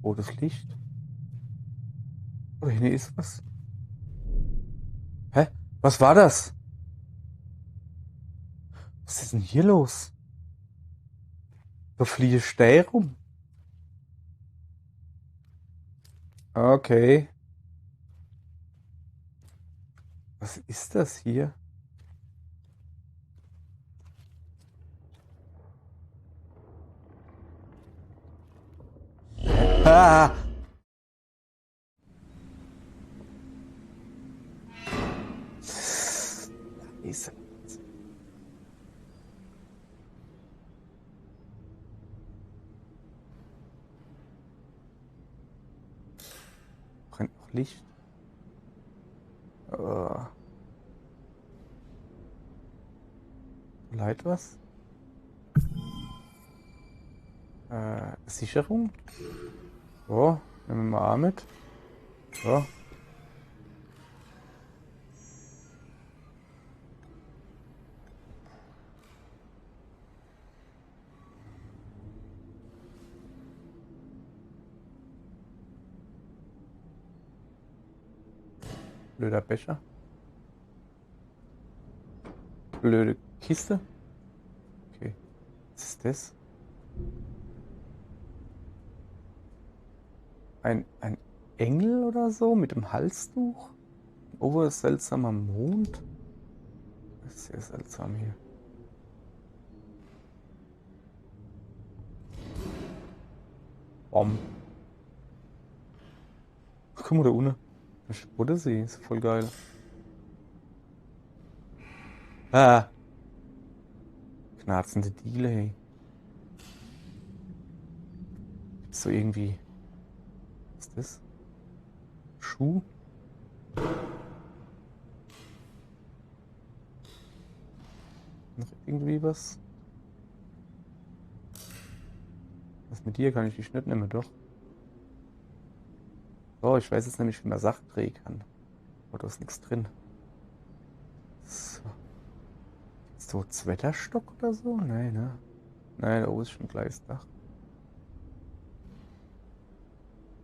Rotes Licht. Oh, hier ist was. Hä? Was war das? Was ist denn hier los? So fliege Steine rum. Okay. Was ist das hier? Ah! Ist brennt noch Licht? Oh. Leid was? Sicherung? So, nehmen wir mal A mit. So. Blöder Becher. Blöde Kiste. Okay. Was ist das? Ein Engel oder so mit dem Halstuch? Oh, seltsamer Mond. Das ist sehr seltsam hier. Bom. Guck mal da unten. Der Spuddesee ist voll geil. Ah. Knarzende Diele, hey. Gibt's so irgendwie. Was ist das? Schuh? Noch irgendwie was? Was mit dir kann ich die Schnitt nehmen, doch. Oh, ich weiß jetzt nämlich, wie man Sachen drehen kann. Oh, da ist nichts drin. So. So, Wetterstock oder so? Nein, ne? Nein, da oben ist schon ein Gleisdach.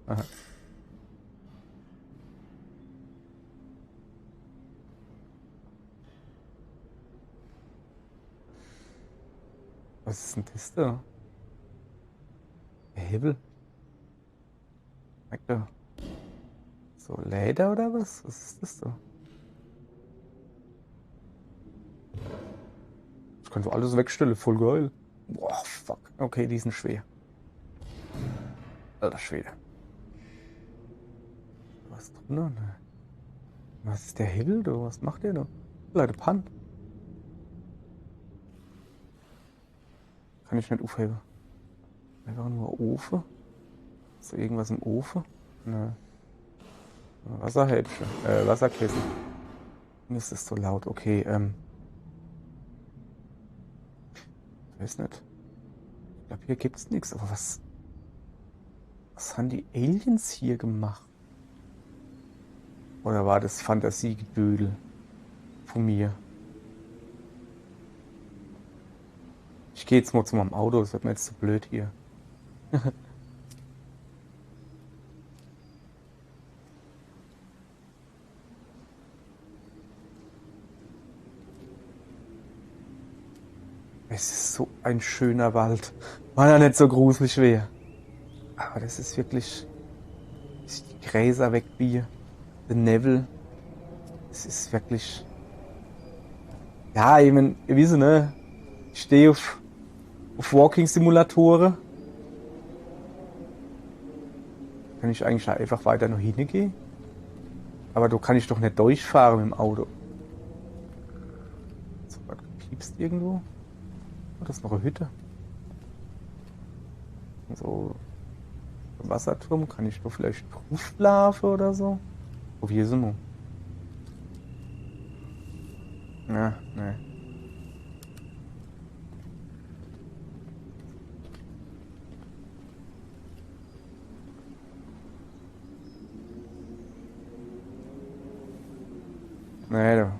Aha. Was ist denn das da? Der Hebel? Merkt ihr? So, Leder oder was? Was ist das da? Das kannst du alles wegstellen, voll geil. Boah, fuck. Okay, die sind schwer. Alter Schwede. Was drin? Ne? Was ist der Hebel da? Was macht der da? Leute, Pan. Kann ich nicht aufheben. Einfach nur Ofen. Ist da irgendwas im Ofen? Ne. Wasserhähnchen. Wasserkissen. Mir ist das so laut. Okay, ich weiß nicht. Ich glaube, hier gibt's nichts. Aber was haben die Aliens hier gemacht? Oder war das Fantasiegedödel von mir? Ich gehe jetzt mal zu meinem Auto. Das wird mir jetzt zu blöd hier. Es ist so ein schöner Wald. War ja nicht so gruselig schwer. Aber das ist wirklich. Ich die Gräser wegbiege. Der Neville. Es ist wirklich. Ja, ich mein, ihr wisst, ne? Ich stehe auf Walking-Simulatoren. Kann ich eigentlich einfach weiter nur hingehen? Aber da kann ich doch nicht durchfahren mit dem Auto. So, was piepst irgendwo? Oh, das ist noch eine Hütte. So ein Wasserturm. Kann ich da vielleicht drauflaufen oder so? Probier sie mal. Ja, ne. Nee, da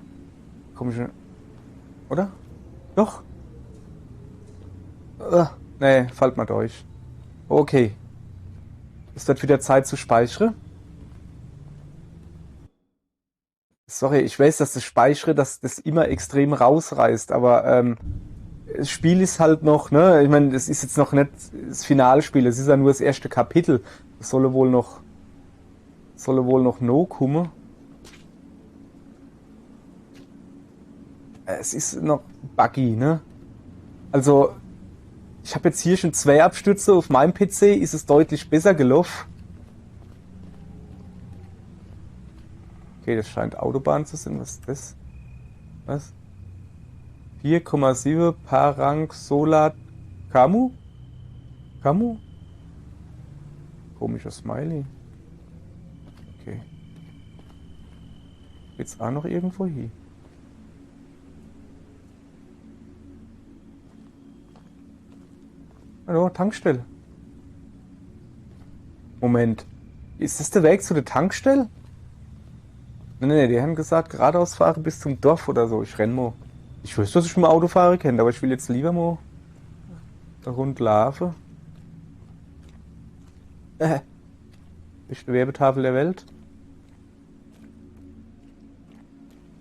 komm ich schon. Oder? Doch. Nee, fällt mal durch. Okay. Es wird wieder Zeit zu speichern. Sorry, ich weiß, dass das Speichere, dass das immer extrem rausreißt, aber das Spiel ist halt noch, ne? Ich meine, das ist jetzt noch nicht das Finalspiel, es ist ja nur das erste Kapitel. Das solle wohl noch no kommen. Es ist noch buggy, ne? Also, ich habe jetzt hier schon 2 Abstürze. Auf meinem PC ist es deutlich besser gelaufen. Okay, das scheint Autobahn zu sein. Was ist das? Was? 4,7 Parang Solar Camu? Camu? Komischer Smiley. Okay. Geht's auch noch irgendwo hin? Hallo, Tankstelle. Moment. Ist das der Weg zu der Tankstelle? Nee, die haben gesagt, geradeaus fahre bis zum Dorf oder so. Ich renn mal. Ich wüsste, dass ich mal Autofahrer kenne, aber ich will jetzt lieber mal da rund laufen. Beste Werbetafel der Welt.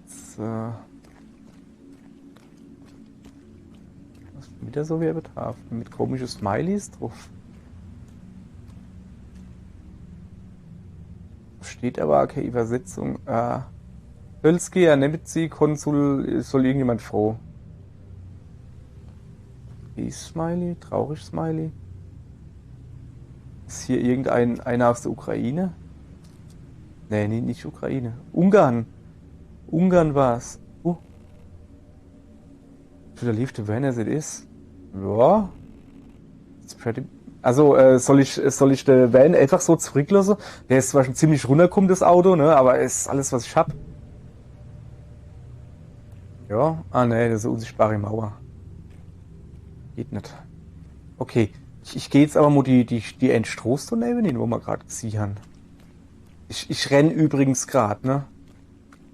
So. Was ist wieder so Werbetafel? Mit komischen Smileys drauf. Steht aber keine Übersetzung. Hölzki, er nimmt sie, Konsul, soll irgendjemand froh. Smiley, traurig Smiley. Ist hier einer aus der Ukraine? Nee, nicht Ukraine. Ungarn. Ungarn war's. Should I leave the van as it is? Ja. It's pretty. Also, soll ich den Van einfach so zurücklassen? Der ist zwar schon ziemlich runtergekommen, das Auto, ne? Aber es ist alles, was ich hab. Ja. Ah, ne, das ist eine unsichtbare Mauer. Geht nicht. Okay. Ich gehe jetzt aber mal die Entstroß nehmen, wo wir gerade gesehen haben. Ich renn übrigens gerade, ne?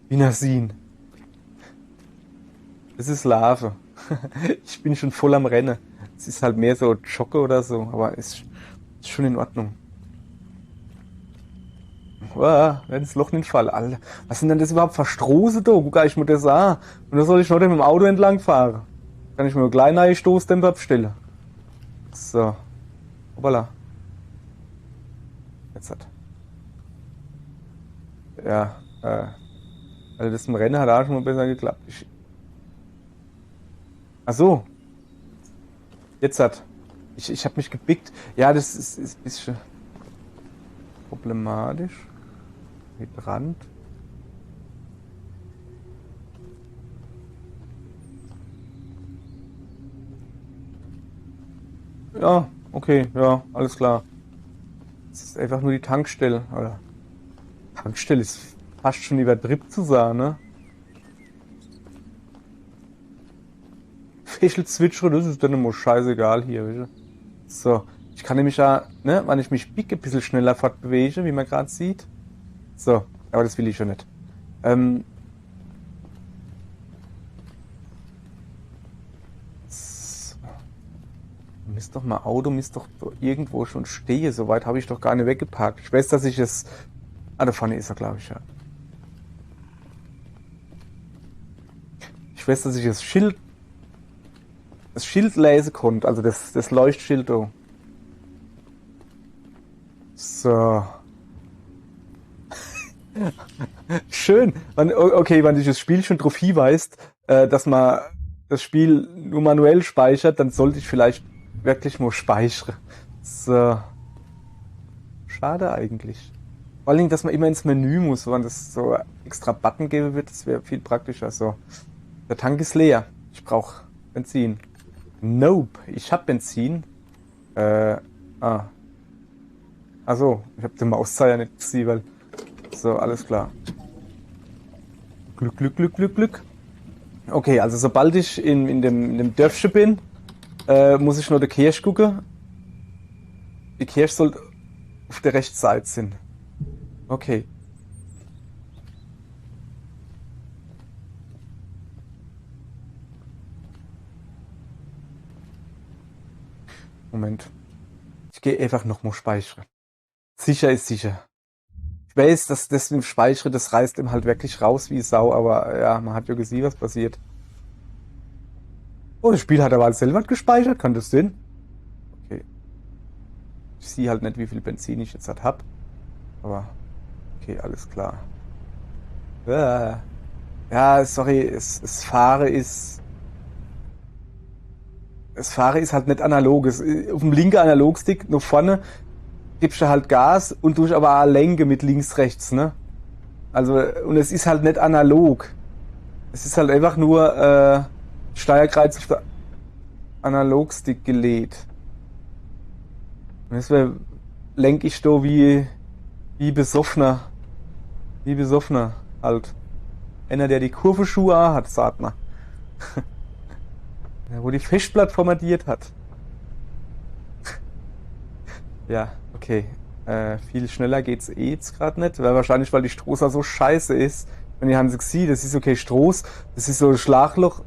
Wie Nasin. Das ist Larve. Ich bin schon voll am Rennen. Es ist halt mehr so Jogge oder so, aber ist schon in Ordnung. Ins Loch nicht fallen. Alter, was sind denn das überhaupt für Straßen da? Guck ich mir das an. Und da soll ich noch mit dem Auto entlang fahren. Kann ich mir einen kleinen neuen Stoßdämpfer abstellen. So. Hoppala. Jetzt hat. Ja, also das im Rennen hat auch schon mal besser geklappt. Ach so. Jetzt hat. Ich habe mich gebickt. Ja, das ist ein bisschen problematisch. Hydrant. Ja, okay, ja, alles klar. Es ist einfach nur die Tankstelle. Oder Tankstelle ist fast schon übertrieben zu sagen, ne? Fischelzwitschere, das ist dann immer scheißegal hier, weißt du? So, ich kann nämlich ja, ne, wenn ich mich bicke, ein bisschen schneller fortbewege, wie man gerade sieht. So, aber das will ich schon nicht. So. Misst doch mal Auto, misst doch irgendwo schon stehe. Soweit habe ich doch gar nicht weggeparkt. Ich weiß, dass ich es. Ah, da vorne ist er, glaube ich, ja. Ich weiß, dass ich das Schild lesen konnte, also das Leuchtschild da. So. Schön. Okay, wenn dich das Spiel schon drauf hinweist, dass man das Spiel nur manuell speichert, dann sollte ich vielleicht wirklich mal speichern. So. Schade eigentlich. Vor allen Dingen, dass man immer ins Menü muss, wenn das so extra Button geben wird, das wäre viel praktischer. So. Der Tank ist leer. Ich brauche Benzin. Nope, ich hab Benzin. Achso, ich hab den Mauszeiger nicht gesehen, weil. So, alles klar. Glück. Okay, also sobald ich in dem Dörfchen bin, muss ich nur der Kirche gucken. Die Kirche soll auf der rechten Seite sein. Okay. Moment. Ich gehe einfach nochmal speichern. Sicher ist sicher. Ich weiß, dass das mit dem Speichern, das reißt ihm halt wirklich raus wie Sau, aber ja, man hat ja gesehen, was passiert. Oh, das Spiel hat aber selber gespeichert, kann das sein? Okay. Ich sehe halt nicht, wie viel Benzin ich jetzt halt hab. Aber okay, alles klar. Ja, sorry, das Fahren ist halt nicht analog. Auf dem linken Analogstick nach vorne gibst du halt Gas und durch aber auch Lenke mit links, rechts, ne? Also, und es ist halt nicht analog. Es ist halt einfach nur Steuerkreuz auf der Analogstick gelegt. Und deswegen lenke ich da wie besoffener. Wie besoffener halt. Einer, der die Kurvenschuhe hat, sagt man. Ja, wo die Festplatte formatiert hat. Ja, okay. Viel schneller geht's eh jetzt gerade nicht, weil wahrscheinlich, weil die Strohser so scheiße ist. Wenn ihr haben sie gesehen, das ist okay Stroß, das ist so ein Schlagloch.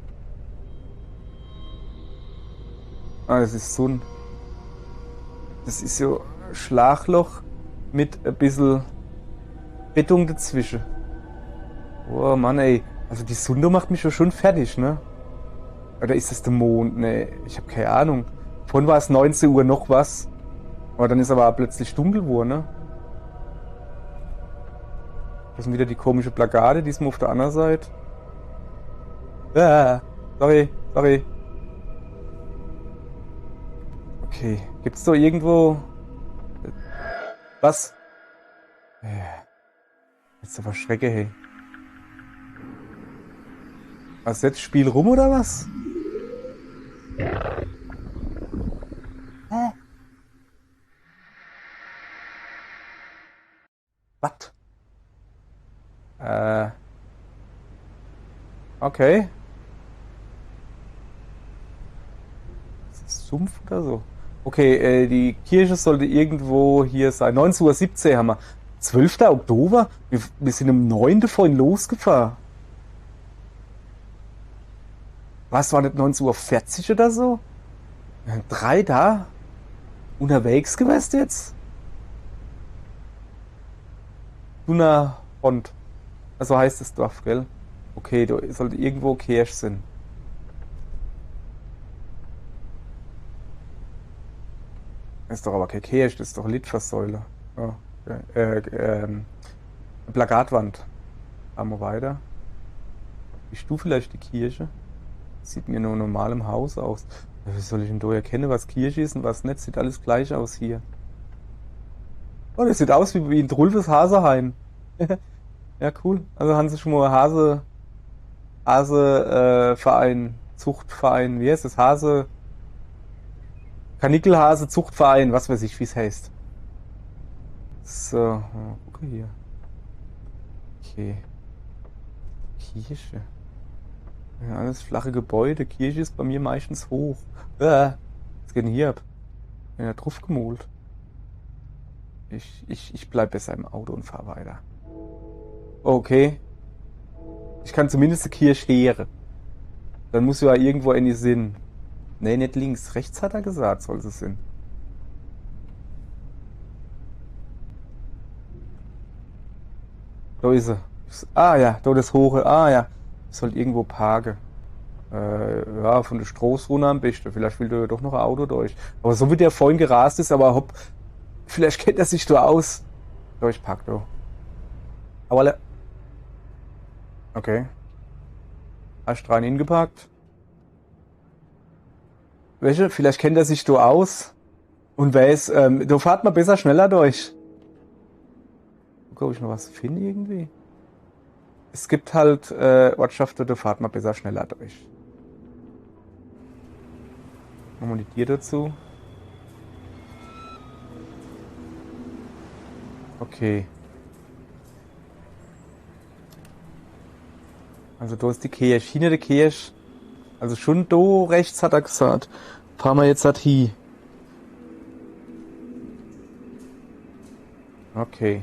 Ah, das ist so ein Schlagloch mit ein bisschen Beton dazwischen. Oh Mann, ey. Also die Sonne macht mich schon fertig, ne? Oder ist das der Mond? Ne, ich habe keine Ahnung. Vorhin war es 19 Uhr noch was. Aber dann ist aber plötzlich dunkel geworden, ne? Das sind wieder die komische Plakate, diesmal auf der anderen Seite. Sorry. Okay, gibt's da irgendwo was? Jetzt aber Schrecke, hey. Was jetzt? Spiel rum oder was? Hä? Was? Äh, okay. Ist das Sumpf oder so? Okay, die Kirche sollte irgendwo hier sein. 19:17 Uhr haben wir. 12. Oktober? Wir sind am 9. vorhin losgefahren. Was war nicht 19:40 Uhr oder so? Wir haben 3 da unterwegs gewesen jetzt? Duna Hond. Also heißt das Dorf, gell? Okay, da sollte irgendwo Kirche sein. Das ist doch aber keine Kirche, das ist doch eine Litfaßsäule. Ja, okay. Plakatwand. Fahren wir weiter. Bist du vielleicht die Kirche? Sieht mir nur normal im Haus aus. Wie soll ich denn da erkennen, was Kirche ist und was nicht? Sieht alles gleich aus hier. Oh, das sieht aus wie ein Trulfes Haseheim. Ja, cool. Also haben sie schon mal Verein, Zuchtverein, wie heißt das? Kanickelhase Zuchtverein, was weiß ich, wie es heißt. So, gucke hier. Okay. Kirche. Ja, alles flache Gebäude. Kirche ist bei mir meistens hoch. Was geht denn hier ab? Ja, drauf gemult. Ich bleib besser im Auto und fahr weiter. Okay. Ich kann zumindest die Kirche hören. Dann muss ja irgendwo in die Sinn. Nee, nicht links. Rechts hat er gesagt, soll es sein. Da ist sie. Ah ja, da das hohe. Ah ja. Ich sollte irgendwo parken. Ja, von der Straße runter am besten. Vielleicht will der ja doch noch ein Auto durch. Aber so wie der vorhin gerast ist, aber hopp, vielleicht kennt er sich da aus. Da, ich park da. Aber okay. Hast du rein hingepackt? Welche? Vielleicht kennt er sich da aus und weiß, da fahrt man besser schneller durch. Guck, ob ich noch was finde irgendwie. Es gibt halt Ortschaften, da fahrt man besser schneller durch. Machen wir die Tier dazu. Okay. Also da ist die Kirche. Hinter der Kirche. Also schon da rechts hat er gesagt. Fahren wir jetzt halt hier. Okay.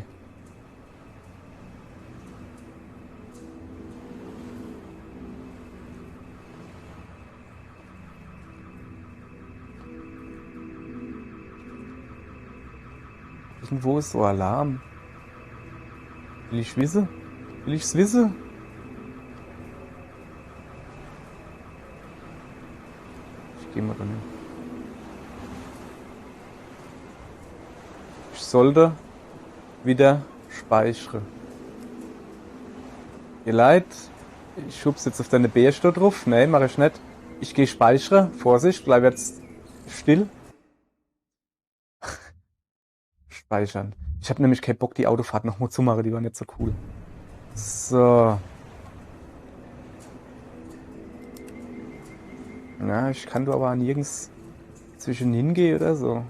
Irgendwo ist so Alarm. Will ich wissen? Will ich's wissen? Ich gehe mal da hin. Ich sollte wieder speichern. Ihr Leid, ich schub's jetzt auf deine Bärste drauf. Nee, mache ich nicht. Ich gehe speichern. Vorsicht, bleib jetzt still. Speichern. Ich habe nämlich keinen Bock, die Autofahrt noch mal zu machen. Die war nicht so cool. So. Na, ich kann doch aber nirgends zwischen hingehen oder so.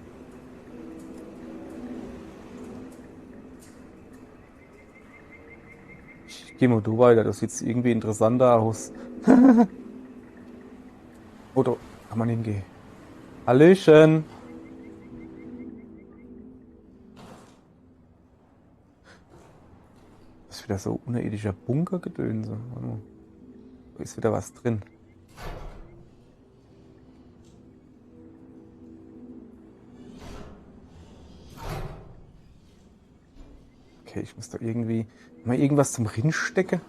Ich gehe mal da weiter. Das sieht irgendwie interessanter aus. Oder kann man hingehen? Hallöchen. Das ist wieder so unterirdischer Bunkergedönse. Warte mal. Da ist wieder was drin. Okay, ich muss da irgendwie mal irgendwas zum Rinstecken.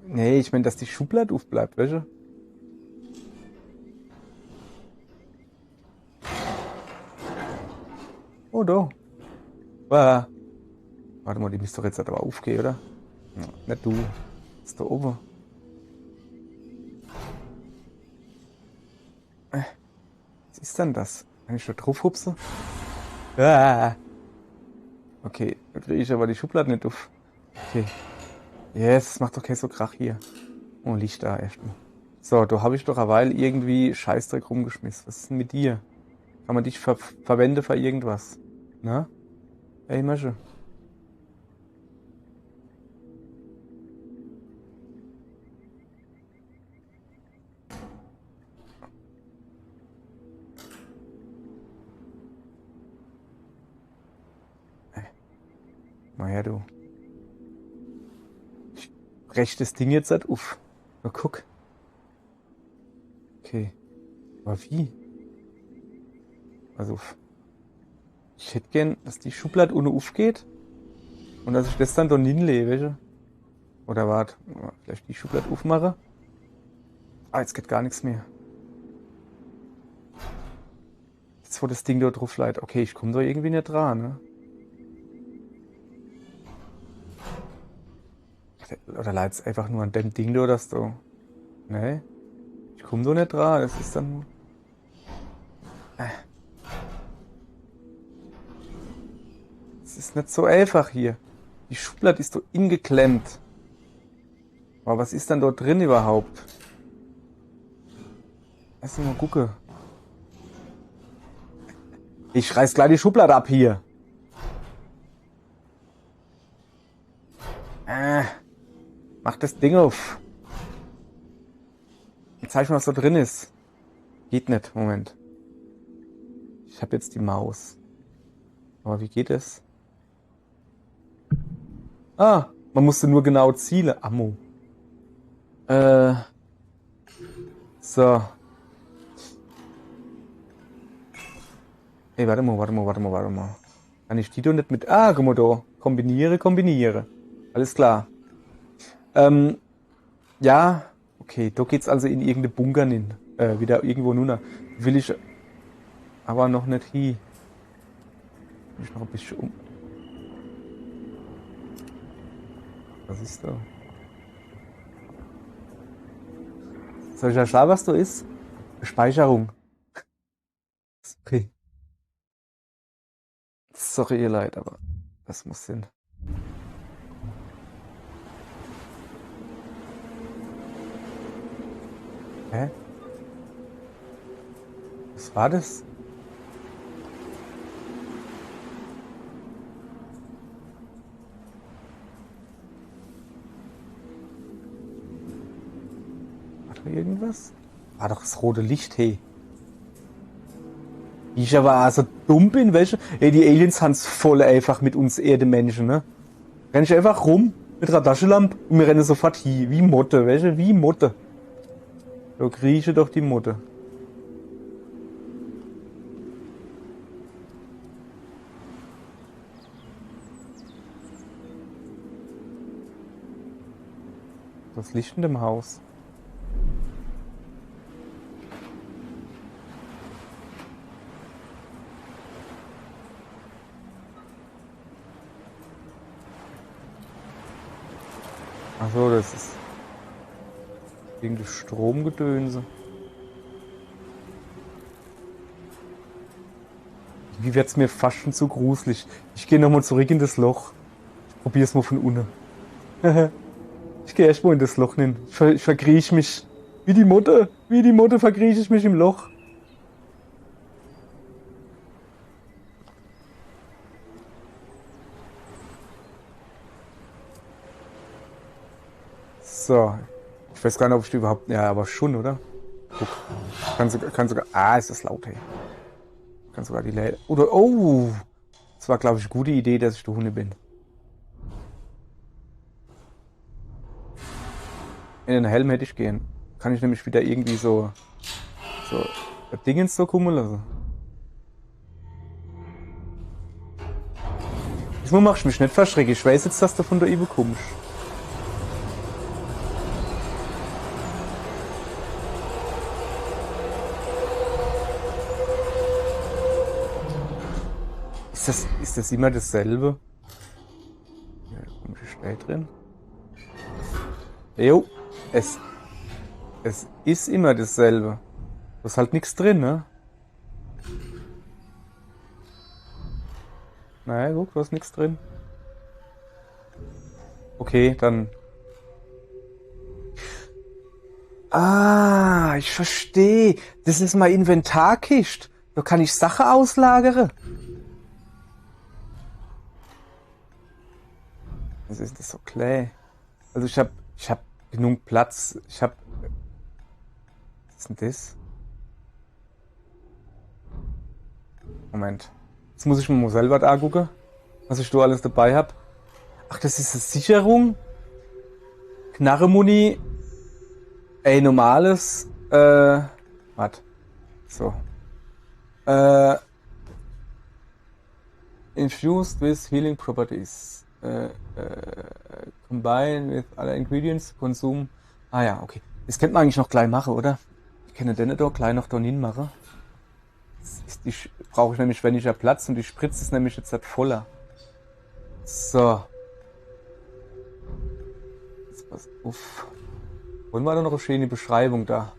Nee, ich meine, dass die Schublade aufbleibt, weißt du? Oh, da. Warte mal, die müsste doch jetzt aber aufgehen, oder? Ja, nicht du. Ist da oben. Was ist denn das? Kann ich da drauf hupsen? Okay, da kriege ich aber die Schublade nicht auf. Okay. Yes, das macht doch kein so Krach hier. Oh, Licht da erstmal. So, da habe ich doch eine Weile irgendwie Scheißdreck rumgeschmissen. Was ist denn mit dir? Kann man dich verwenden für irgendwas? Na? Ey, Masche. Mal her, du. Ich brech das Ding jetzt halt auf. Na, guck. Okay. Aber wie? Also, ich hätte gern, dass die Schublade ohne aufgeht und dass ich das dann da hinlege, weißt du? Oder warte, vielleicht die Schublade aufmache. Ah, jetzt geht gar nichts mehr. Jetzt wo das Ding da drauf leitet. Okay, ich komme da irgendwie nicht dran, ne? Oder leitet es einfach nur an dem Ding da, dass du... Nee, ich komme da nicht dran, das ist dann... Es ist nicht so einfach hier. Die Schublade ist so ingeklemmt. Aber was ist denn dort drin überhaupt? Lass mal gucken. Ich reiß gleich die Schublade ab hier. Mach das Ding auf. Jetzt zeig mal, was da drin ist. Geht nicht, Moment. Ich habe jetzt die Maus. Aber wie geht es? Ah, man musste nur genau zielen. Ammo. So. Hey, warte mal. Kann ich die doch nicht mit... Ah, guck mal da. Kombiniere. Alles klar. Ja, okay, da geht's also in irgendeine Bunker hin. Wieder irgendwo nun. Will ich aber noch nicht hin. Will ich noch ein bisschen um... Was ist da? Soll ich ja schauen, was da ist? Speicherung. Okay. Sorry, ihr Leid, aber das muss sein. Hä? Was war das? War da irgendwas? War doch das rote Licht, hey. Ich aber auch so dumm bin, welche? Ey, die Aliens haben's voll einfach mit uns Erdemenschen, ne? Renn ich einfach rum mit einer Taschenlampe und wir rennen sofort hin. Wie Motte, welche? Wie Motte. Da krieche doch die Motte. Was Licht in dem Haus? Ach so, das ist wegen des Stromgedönse. Wie wird's mir fast schon zu gruselig. Ich gehe nochmal zurück in das Loch. Ich probier's mal von unten. Ich gehe erst mal in das Loch hin. Ich verkrieche mich. Wie die Motte. Wie die Motte verkrieche ich mich im Loch. So. Ich weiß gar nicht, ob ich die überhaupt... Ja, aber schon, oder? Guck. Kann sogar... Ah, ist das laut, hey. Kann sogar die Läden... Oder... Oh! Das war, glaube ich, eine gute Idee, dass ich der Hunde bin. In den Helm hätte ich gehen. Kann ich nämlich wieder irgendwie so Dingens so kommen lassen. Diesmal machst du mich nicht verschrecken. Ich weiß jetzt, dass du von der Ibe kommst. Ist das immer dasselbe? Ja, komische Stelle drin. Jo, es ist immer dasselbe. Da ist halt nichts drin, ne? Naja, guck, da ist nichts drin. Okay, dann. Ah, ich verstehe. Das ist mein Inventarkist. Da kann ich Sachen auslagern. Was ist das so klar? Also ich hab genug Platz. Was ist denn das? Moment. Jetzt muss ich mir mal selber da angucken, was ich da alles dabei habe. Ach, das ist eine Sicherung. Knarremuni. Normales. Was? So. Infused with healing properties. Combine with other ingredients. Konsum. Ah ja, okay. Das könnte man eigentlich noch gleich machen, oder? Ich kann den da gleich noch da hin machen. Brauche ich nämlich weniger Platz und die Spritze ist nämlich jetzt halt voller. So. Jetzt pass auf. Wollen wir da noch eine schöne Beschreibung da?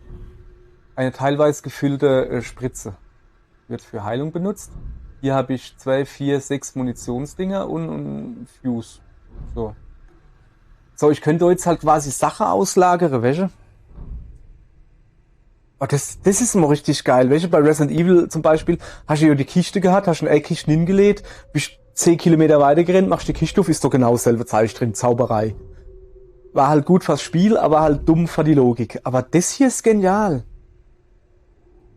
Eine teilweise gefüllte Spritze. Wird für Heilung benutzt. Hier habe ich 2, 4, 6 Munitionsdinger und Fuse. So. So, ich könnte jetzt halt quasi Sachen auslagern, welche? Oh, das ist immer richtig geil. Welche bei Resident Evil zum Beispiel, hast du ja die Kiste gehabt, hast eine Kiste hingelegt, bist 10 Kilometer weiter gerannt, machst die Kiste auf, ist doch genau dasselbe Zeug drin, Zauberei. War halt gut fürs Spiel, aber halt dumm für die Logik. Aber das hier ist genial.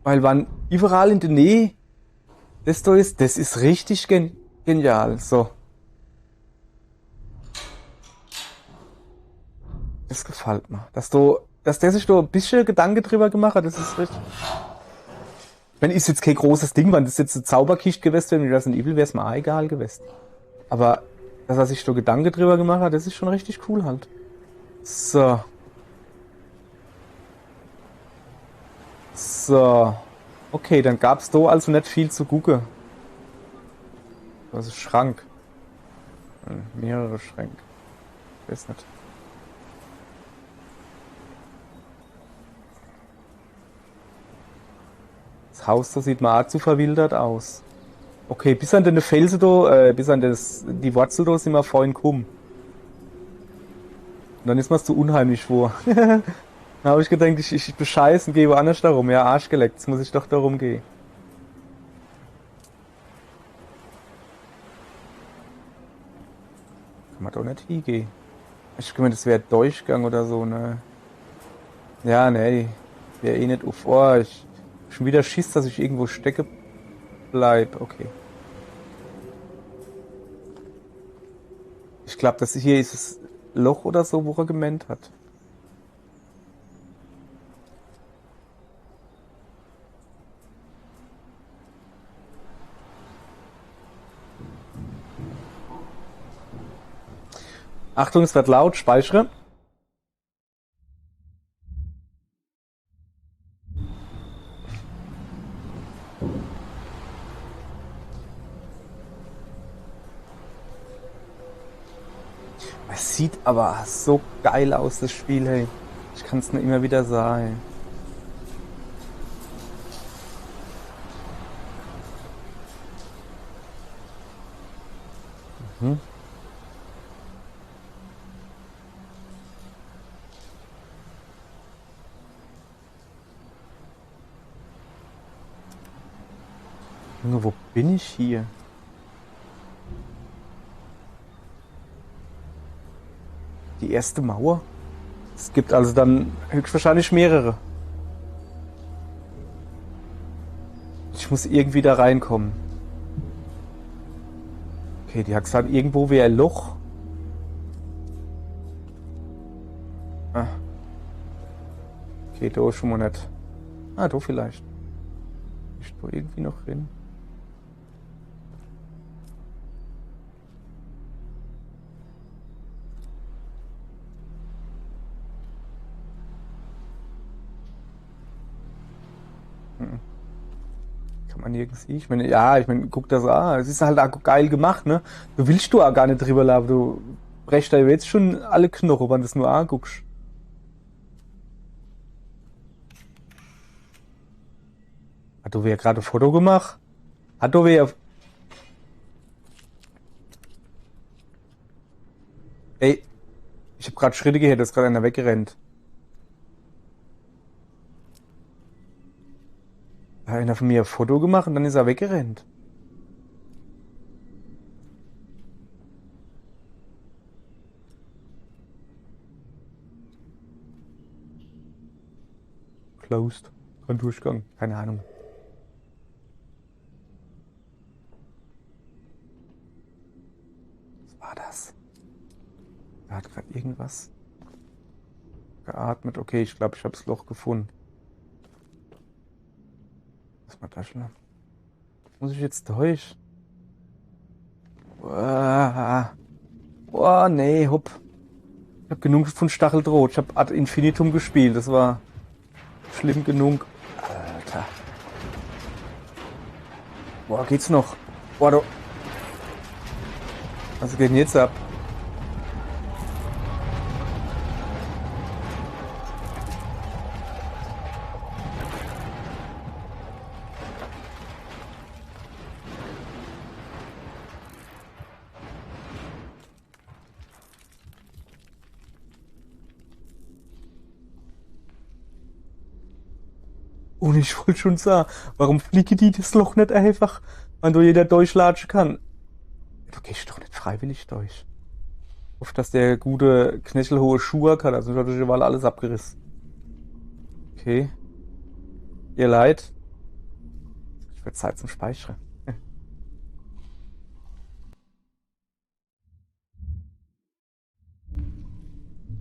Weil wann überall in der Nähe das ist richtig genial. So. Das gefällt mir. Dass der sich da ein bisschen Gedanken drüber gemacht hat, das ist richtig. Ich meine, ist jetzt kein großes Ding, wenn das jetzt eine Zauberkiste gewesen wäre, mit Resident Evil wäre es mir auch egal gewesen. Aber, dass er sich da Gedanken drüber gemacht hat, das ist schon richtig cool halt. So. So. Okay, dann gab's da also nicht viel zu gucken. Das ist Schrank. Mehrere Schränke. Ich weiß nicht. Das Haus, da sieht man auch zu verwildert aus. Okay, bis an den Felsen da, bis an die Wurzel da sind wir vorhin gekommen. Und dann ist mir's zu unheimlich vor. Dann habe ich gedacht, ich bescheißen, gehe woanders darum. Ja, Arsch geleckt, jetzt muss ich doch darum gehen. Kann man doch nicht hingehen. Ich meine, das wäre Durchgang oder so, ne? Ja, ne, wäre eh nicht auf. Oh, ich schon wieder Schiss, dass ich irgendwo stecke bleib. Okay. Ich glaube, das hier ist das Loch oder so, wo er gemeint hat. Achtung, es wird laut, speichere. Es sieht aber so geil aus, das Spiel, hey. Ich kann es nur immer wieder sagen. Mhm. Junge, wo bin ich hier? Die erste Mauer? Es gibt also dann höchstwahrscheinlich mehrere. Ich muss irgendwie da reinkommen. Okay, die hat gesagt, irgendwo wäre ein Loch. Ah. Okay, da schon mal nicht. Ah, da vielleicht. Ich da irgendwie noch hin. Kann man nirgends sehen. Ich meine, ja, guck das an. Es ist halt auch geil gemacht, ne? Du willst du auch gar nicht drüber laufen. Du brechst da jetzt schon alle Knochen, wenn du es nur anguckst. Hat du wer gerade ein Foto gemacht? Hat du wer. Ey, ich habe gerade Schritte gehört, da ist gerade einer weggerannt. Hat einer von mir ein Foto gemacht und dann ist er weggerannt. Closed. Kein Durchgang. Keine Ahnung. Was war das? Da hat gerade irgendwas geatmet. Okay, ich glaube, ich habe das Loch gefunden. Was war das schon? Muss ich jetzt durch? Boah, nee, hopp. Ich habe genug von Stacheldraht. Ich habe Ad Infinitum gespielt. Das war schlimm genug. Alter. Boah, geht's noch? Boah, du. Was geht denn jetzt ab? Und ich wollte schon sagen, warum fliege die das Loch nicht einfach, wenn du jeder durchlatschen kann? Du gehst doch nicht freiwillig durch. Ich hoffe, dass der gute knöchelhohe Schuhe kann, also hat durch Wahl alles abgerissen. Okay. Ihr leid. Ich wird Zeit zum Speichern.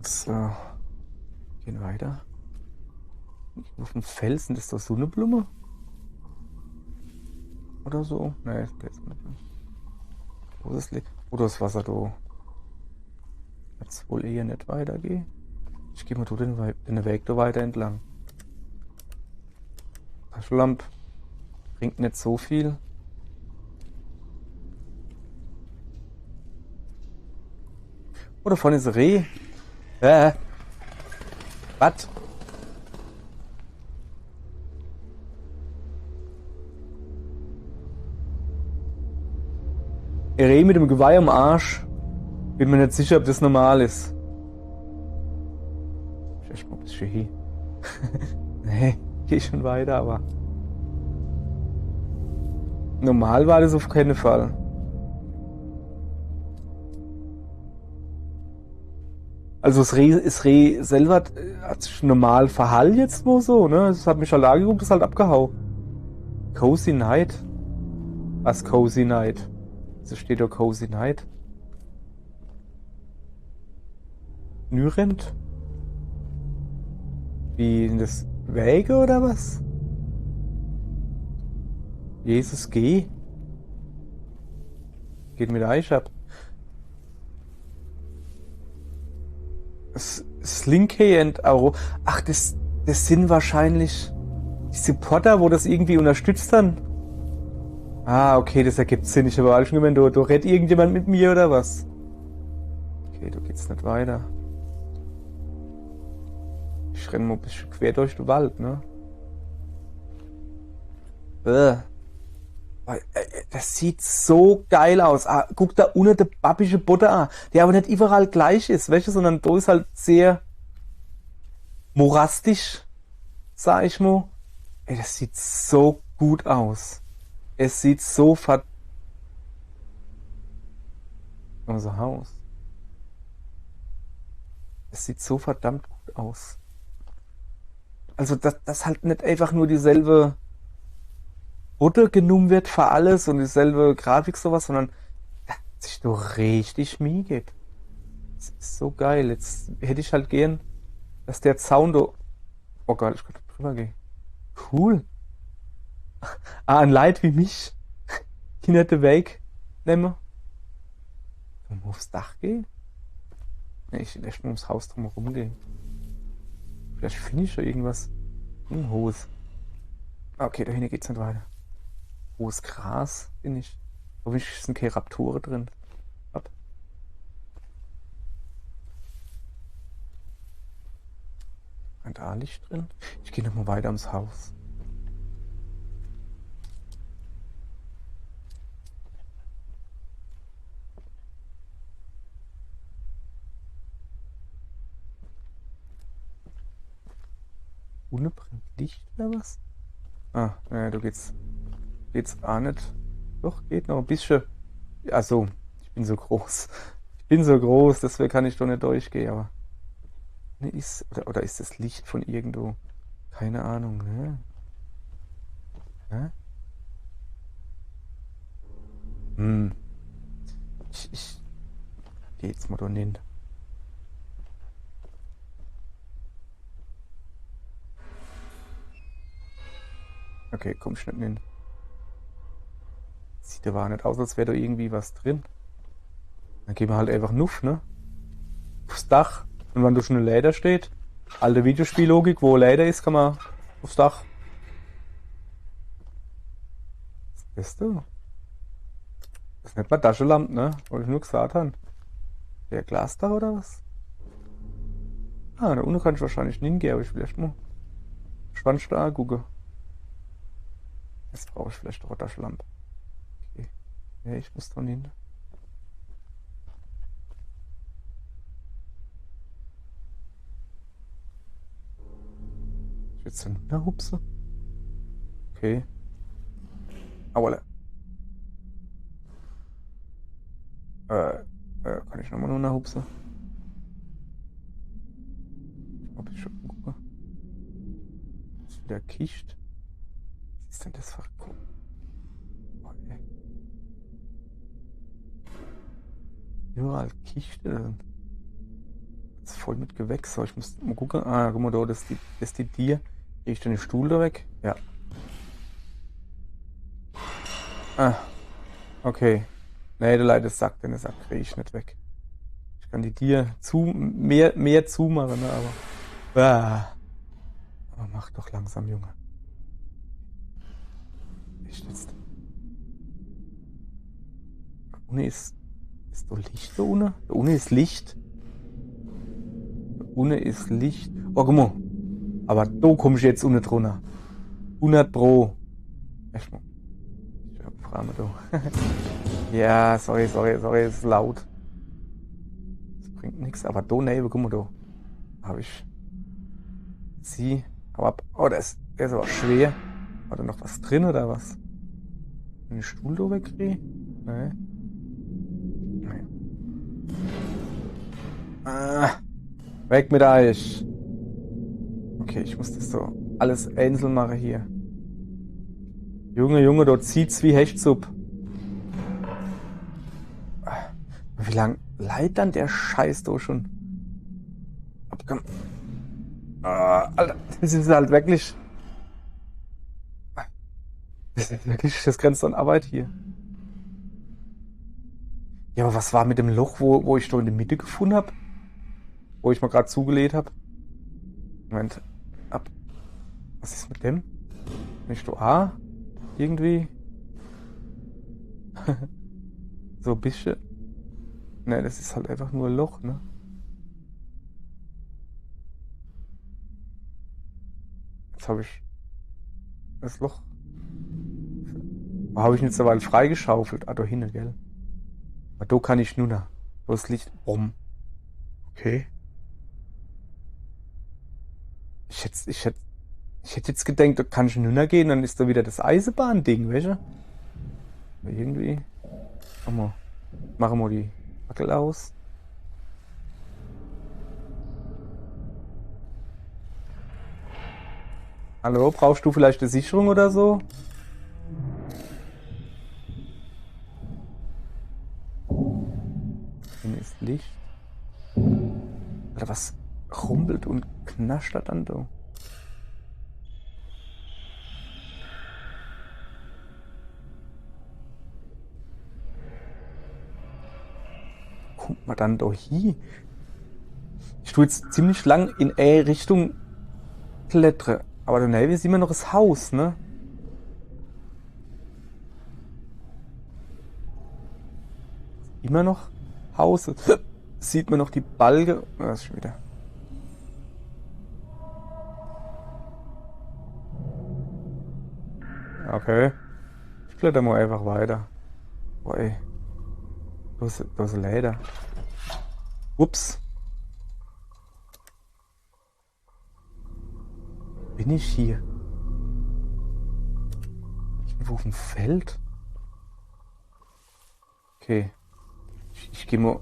So. Gehen weiter. Auf dem Felsen, ist das so eine Blume? Oder so? Nee, der ist nicht. Wo ist das? Wo das Wasser da? Jetzt wohl eher nicht weitergehen. Ich gehe mal den Weg da weiter entlang. Taschenlampe bringt nicht so viel. Oder vorne ist ein Reh. Was? Ein Reh mit dem Geweih am Arsch. Bin mir nicht sicher, ob das normal ist. Ich echt mal ein bisschen hier. Nee, geh schon weiter, aber. Normal war das auf keinen Fall. Also das Reh selber hat sich normal verhalten jetzt wo so, ne? Es hat mich halt angeguckt, ist halt abgehauen. Cozy Night? Was Cozy Night? So steht da Cozy Night. Nürend? Wie in das Wege oder was? Jesus, geh. Geht mit Eich ab. Slinky and Auro. Ach, das sind wahrscheinlich die Supporter, wo das irgendwie unterstützt dann. Ah, okay, das ergibt Sinn. Ich habe alles schon gemeint, du redet irgendjemand mit mir oder was? Okay, du geht's nicht weiter. Ich renne mal ein bisschen quer durch den Wald, ne? Das sieht so geil aus. Ah, guck da unten der babische Butter an, der aber nicht überall gleich ist, weißt du, sondern da ist halt sehr morastisch, sag ich mal. Ey, das sieht so gut aus. Es sieht so unser Haus. Es sieht so verdammt gut aus. Also, dass halt nicht einfach nur dieselbe Butter genommen wird für alles und dieselbe Grafik sowas, sondern dass sich doch richtig Mühe gibt. Das ist so geil. Jetzt hätte ich halt gern, dass der Zaun da. Oh Gott, ich könnte drüber gehen. Cool. Ah, ein Leid wie mich. Hinter den Weg nehmen. Und aufs Dach gehen? Nee, ich will echt nur ums Haus drumherum gehen. Vielleicht finde ich ja irgendwas. Hohes. Okay, da hinten geht's nicht weiter. Hohes Gras bin ich. Hoffentlich sind keine Raptoren drin. Ab. Ein da Licht drin. Ich gehe nochmal weiter ums Haus. Ohne brennt Licht oder was? Ah, naja, du geht's auch nicht. Doch, geht noch ein bisschen. Ach so, ich bin so groß. Ich bin so groß, deswegen kann ich doch nicht durchgehen, aber. Ne, oder ist das Licht von irgendwo? Keine Ahnung, ne? Hä? Hm. Ich geh jetzt mal da hin. Okay, komm schnell hin. Sieht aber nicht aus, als wäre da irgendwie was drin. Dann gehen wir halt einfach nuff, ne? Aufs Dach. Und wenn da schon ein Lader steht, alte Videospiellogik, wo ein Lader ist, kann man aufs Dach. Was ist das da? Das ist nicht mal Taschenlampe, ne? Wollte ich nur gesagt haben. Der Glasdach oder was? Ah, da unten kann ich wahrscheinlich nicht hingehen, aber ich will erst mal Schwanz da angucken. Jetzt brauche ich vielleicht doch eine Taschenlampe. Okay. Ja, ich muss da hin. Ich jetzt eine Hupse. Okay. Aua. Kann ich nochmal nur eine Hupse? Ob ich schon gucke. Ist wieder Kicht. Was ist denn das für ein oh, ey. Überall Kichte drin. Das ist voll mit Gewächs. So, ich muss mal gucken. Ah, guck mal da, das ist die Tier. Kriege ich den Stuhl da weg? Ja. Ah, okay. Nee, der Leute sagt, den Sack kriege ich nicht weg. Ich kann die Tier mehr zumachen, ne, aber. Aber mach doch langsam, Junge. Echt jetzt. Da unten ist da Licht da unten? Da unten ist Licht. Da unten ist Licht. Oh, guck mal. Aber da komm ich jetzt unten drunter. 100 Pro. Echt mal. Ich hab Frage da. Ja, sorry, ist laut. Das bringt nichts. Aber da neben, guck mal da. Habe ich. Sie. Aber. Oh, der ist aber schwer. War da noch was drin oder was? Den Stuhl da wegkriege? Nee. Nee. Ah, weg mit euch. Okay, ich muss das so alles einzeln machen hier. Junge, dort zieht's wie Hechtsuppe. Wie lang leidet dann der Scheiß da schon? Abgekommen. Alter, das ist halt wirklich. Das ist wirklich, das grenzt an Arbeit hier. Ja, aber was war mit dem Loch, wo ich da in der Mitte gefunden habe? Wo ich mal gerade zugelegt habe? Moment. Ab. Was ist mit dem? Nicht du A? Irgendwie? So ein bisschen. Ne, das ist halt einfach nur ein Loch, ne? Jetzt habe ich das Loch. Wo habe ich ihn jetzt aber freigeschaufelt? Ah, da hinten, gell? Aber da kann ich nur noch. Wo ist Licht? Rum. Okay. Ich hätte jetzt gedacht, da kann ich nur noch gehen, dann ist da wieder das Eisenbahn-Ding, weißt du? Aber irgendwie. Machen wir die Fackel aus. Hallo, brauchst du vielleicht eine Sicherung oder so? Hier ist Licht. Alter, was rumpelt und knascht da dann da? Kommt man dann da hier? Ich tue jetzt ziemlich lang in Richtung Klettere. Aber daneben ist immer noch das Haus, ne? Immer noch Haus. Sieht man noch die Balge. Das ist schon wieder. Okay. Ich kletter mal einfach weiter. Boah, ey. Da ist Leder. Ups. Bin ich hier? Irgendwo auf dem Feld? Okay. Ich gehe mal.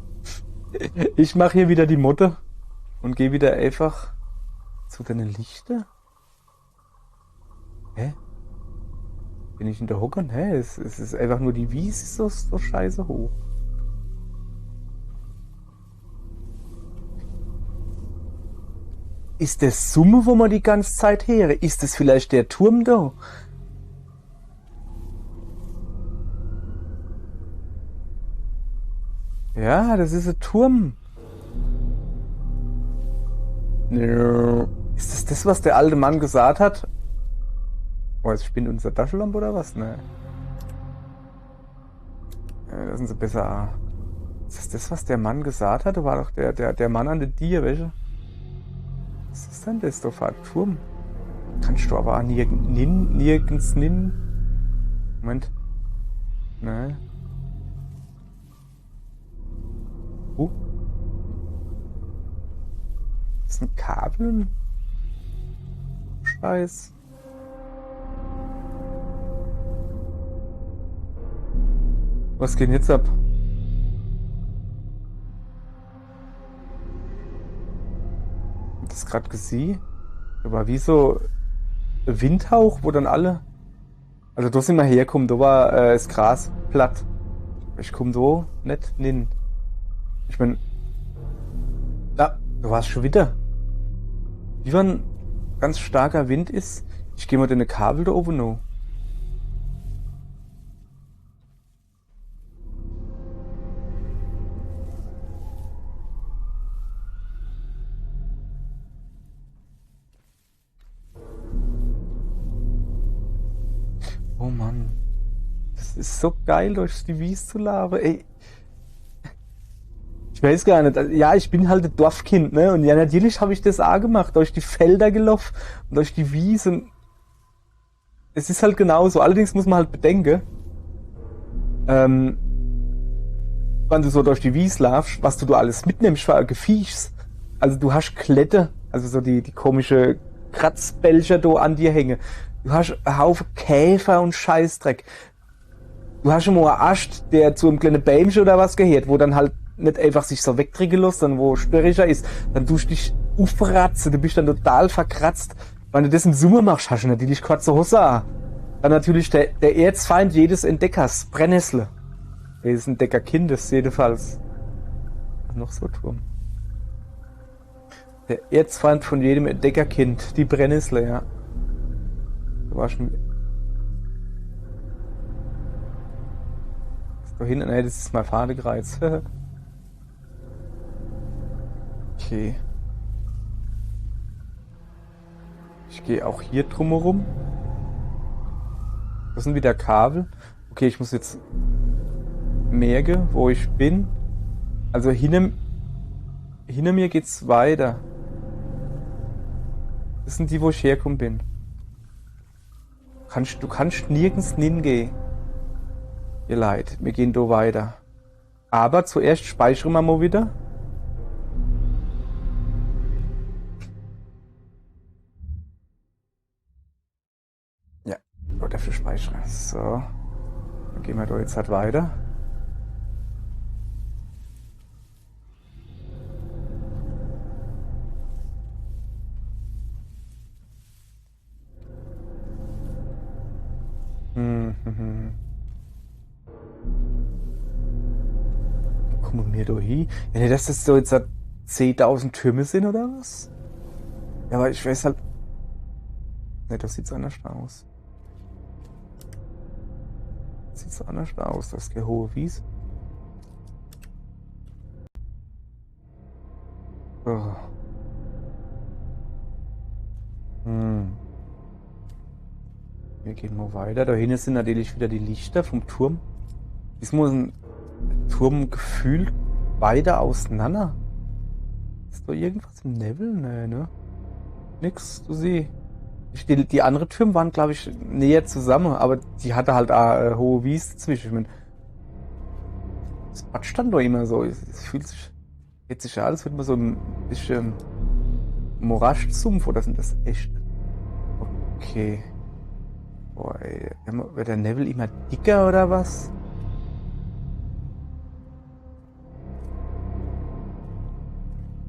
Ich mache hier wieder die Mutter und gehe wieder einfach zu deinen Lichter. Hä? Bin ich in der Hocke? Hä? Es ist einfach nur die Wiese so scheiße hoch. Ist das Summe, wo man die ganze Zeit her? Ist das vielleicht der Turm da? Ja, das ist ein Turm. Ist das das, was der alte Mann gesagt hat? Oh, jetzt spinnt unsere Taschenlampe oder was? Ne. Ja, lassen Sie besser. Ist das, was der Mann gesagt hat? Da war doch der Mann an der Dier, welche? Was ist denn das da für ein Turm? Kannst du aber auch nirgends ninnen. Moment. Ne. Das ist ein Kabel. Scheiß. Was geht denn jetzt ab? Das gerade gesehen. Da war wie so ein Windhauch, wo dann alle. Also da sind wir hergekommen, da war das Gras platt. Ich komm da nicht hin. Ich mein. Ja, da war es schon wieder. Wie wenn ganz starker Wind ist. Ich gehe mal deine Kabel da oben noch. Oh Mann. Das ist so geil, durch die Wies zu laufen. Ey. Ich weiß gar nicht. Ja, ich bin halt ein Dorfkind, ne? Und ja, natürlich habe ich das auch gemacht. Durch die Felder gelaufen und durch die Wiesen. Es ist halt genauso. Allerdings muss man halt bedenken, wenn du so durch die Wies laufst, was du alles mitnimmst für ein Gefiechs. Also du hast Klette, also so die komische Kratzbälcher da an dir hängen. Du hast einen Haufen Käfer und Scheißdreck. Du hast schon mal einen Ast, der zu einem kleinen Bäumchen oder was gehört, wo dann halt nicht einfach sich so wegdrücken lässt, sondern wo sperriger ist. Dann tust du dich aufratzen, du bist dann total verkratzt. Wenn du das im Sommer machst, hast du natürlich kurze Hose an. Dann natürlich der Erzfeind jedes Entdeckers, Brennnessel. Jedes Entdeckerkindes jedenfalls. Noch so Turm. Der Erzfeind von jedem Entdeckerkind, die Brennnessel, ja. Du warst schon. Da hinten, ne, das ist mein Fahndekreuz. Okay. Ich gehe auch hier drumherum. Das sind wieder Kabel. Okay, ich muss jetzt merke, wo ich bin. Also hinter mir geht's weiter. Das sind die, wo ich hergekommen bin. Du kannst nirgends hingehen. Ihr Leid, wir gehen da weiter. Aber zuerst speichern wir mal wieder. Ja, dafür speichern. So. Dann gehen wir da jetzt halt weiter. Kommen wir da hin? Ja, nicht, dass das so jetzt 10.000 Türme sind oder was? Ja, aber ich weiß halt. Ne, das sieht anders aus. Sieht so anders aus, das ist keine hohe Wiese. Oh. Wir gehen mal weiter. Da hinten sind natürlich wieder die Lichter vom Turm. Diesmal ist ein Turm gefühlt weiter auseinander. Ist da irgendwas im Nebel? Nee, ne? Nix zu sehen. Die anderen Türme waren, glaube ich, näher zusammen, aber die hatte halt auch hohe Wiese zwischen. Ich mein, das patscht dann doch immer so. Es fühlt sich ja alles, wird man so ein bisschen Moraschsumpf, oder sind das echt? Okay. Boah, ey. Wird der Nebel immer dicker oder was?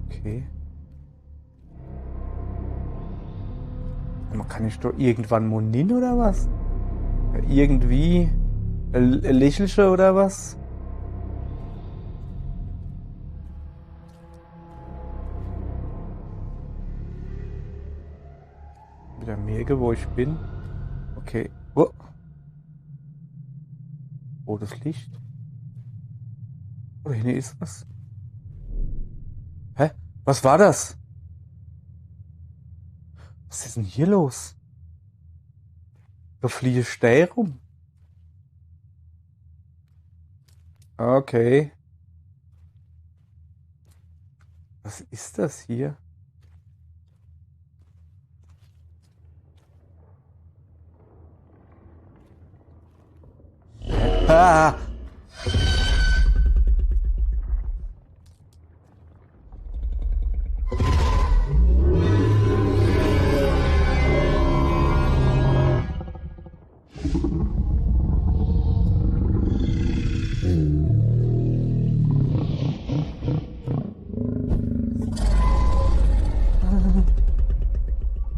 Okay. Man kann nicht doch irgendwann Monin oder was? Irgendwie Lächelche oder was? Wieder Merke, wo ich bin. Okay. Oh. Rotes Licht. Oh, hier ist was. Hä? Was war das? Was ist denn hier los? Da fliehe Steine rum. Okay. Was ist das hier? Ah!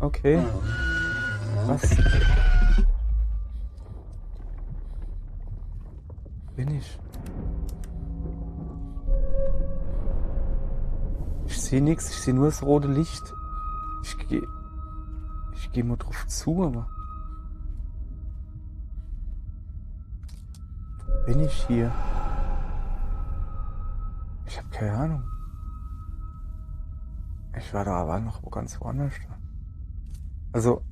Okay. Was? Bin ich? Ich sehe nichts, ich sehe nur das rote Licht. Ich gehe mal drauf zu, aber. Bin ich hier? Ich habe keine Ahnung. Ich war da aber noch wo ganz woanders. Also.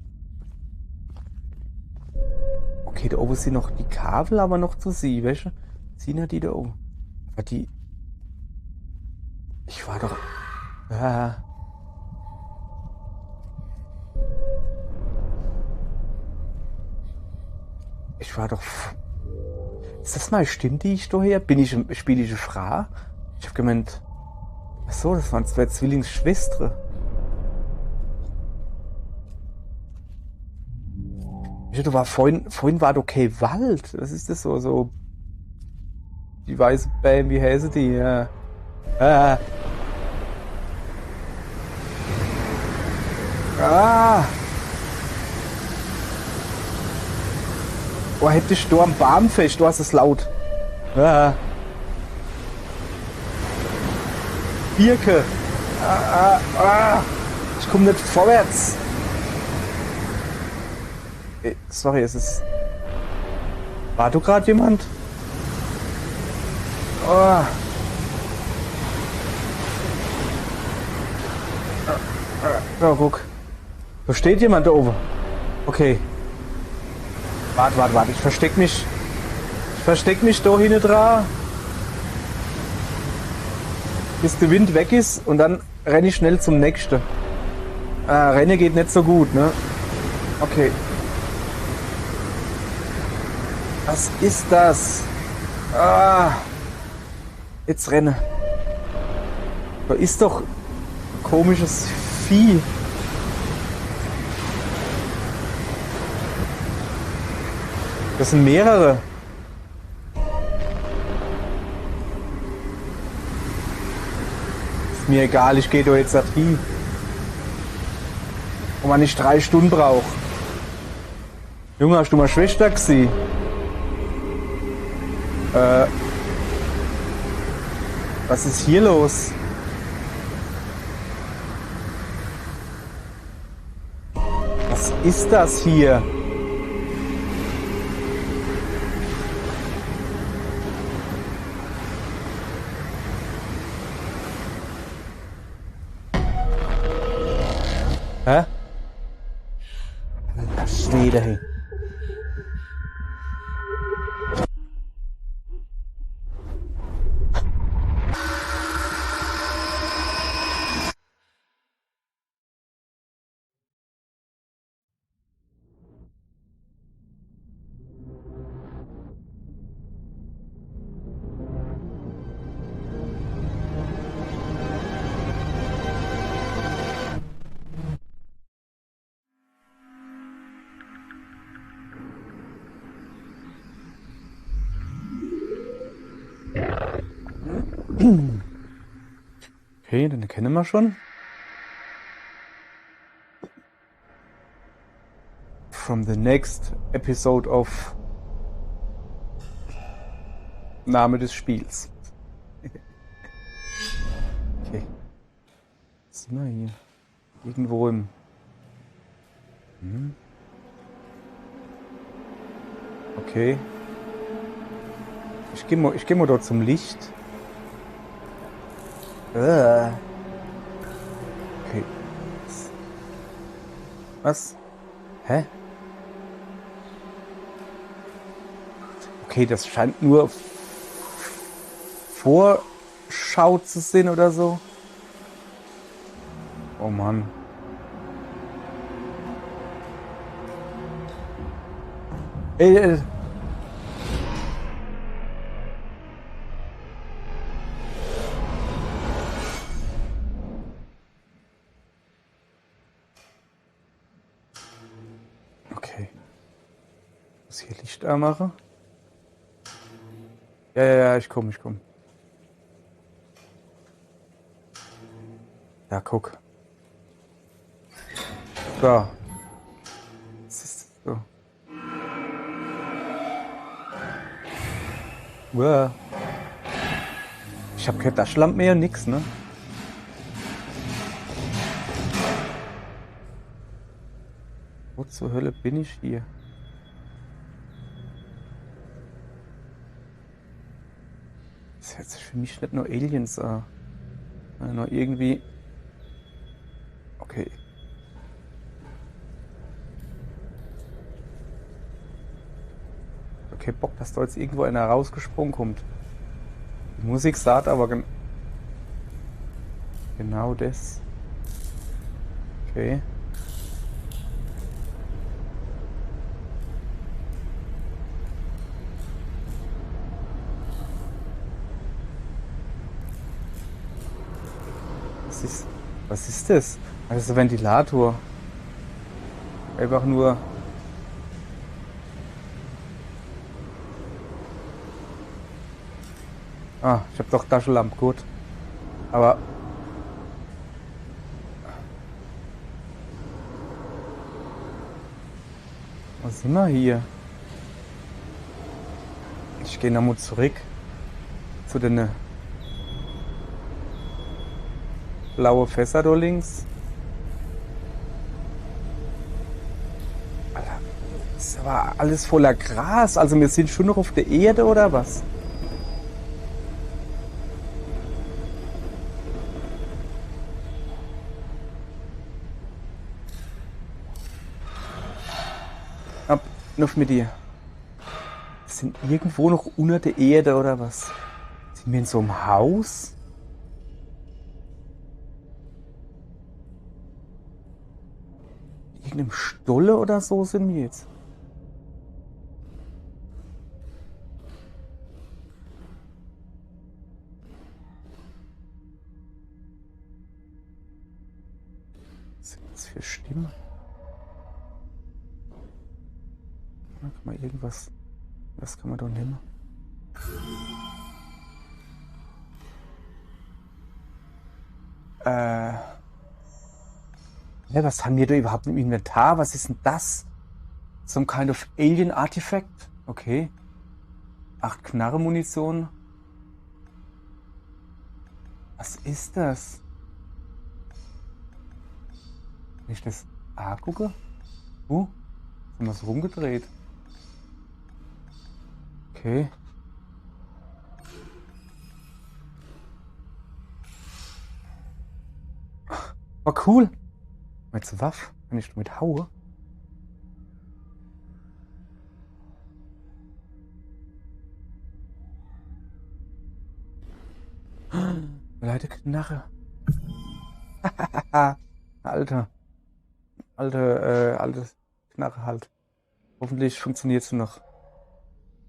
Okay, da oben sind noch die Kabel, aber noch zu sehen, weißt du? Sind ja die da oben. Aber die. Ich war doch. Ich war doch. Ist das mal stimmt, die ich da her? Spiele ich eine Frau? Ich hab gemeint. Achso, das waren zwei Zwillingsschwestern. Du war vorhin war doch kein Wald. Was ist das so? Die weiße Bäm, wie heißen die? Ja. Oh, hätte ich da am Baum fest, du hast es laut. Birke. Ich komme nicht vorwärts. Sorry, War du gerade jemand? Oh. Oh, guck. Da steht jemand da oben. Okay. Warte. Ich versteck mich da hinten dran. bis der Wind weg ist und dann renne ich schnell zum nächsten. Rennen geht nicht so gut, ne? Okay. Was ist das? Jetzt renne. Da ist doch ein komisches Vieh. Das sind mehrere. Ist mir egal, ich gehe doch jetzt da hin. Und wenn ich 3 Stunden brauche. Junge, hast du mal Schwester gesehen? Was ist hier los? Was ist das hier? Hä? Schwede, hey. Okay, den kennen wir schon. From the next episode of Name des Spiels. Okay. Was sind wir hier? Irgendwo im... Okay. Ich geh mal dort zum Licht. Okay. Was? Hä? Okay, das scheint nur Vorschau zu sein oder so. Oh Mann. Ey. Okay. Muss hier Licht anmachen? Ja, ich komm. Ja, guck. So. Was ist das so? Wow. Ich hab keine Taschenlampe mehr und nix, ne? Wo zur Hölle bin ich hier? Das hört sich für mich nicht nur Aliens an. Nur irgendwie... Okay. Okay, Bock, dass da jetzt irgendwo einer rausgesprungen kommt. Die Musik sagt aber genau das. Okay. Was ist das? Das ist ein Ventilator. Einfach nur... Ah, ich hab doch Taschenlampe, gut. Aber... Was sind wir hier? Ich gehe nochmal zurück zu den blauen Fässer da links. Alter, das war alles voller Gras. Also wir sind schon noch auf der Erde oder was? Ab, noch mit dir. Wir sind irgendwo noch unter der Erde oder was? Sind wir in so einem Haus? Unten im Stolle oder so sind wir jetzt. Was sind das für Stimmen? Da kann man irgendwas. Was kann man da nehmen? Ja, was haben wir da überhaupt im Inventar? Was ist denn das? Some kind of alien artifact? Okay. 8 Knarre-Munition. Was ist das? Wenn ich das A gucke? Haben wir es rumgedreht? Okay. Oh, cool. Jetzt Waffe. Kann ich damit haue? Leute, Knarre. Alter. Alte Knarre halt. Hoffentlich funktioniert es noch.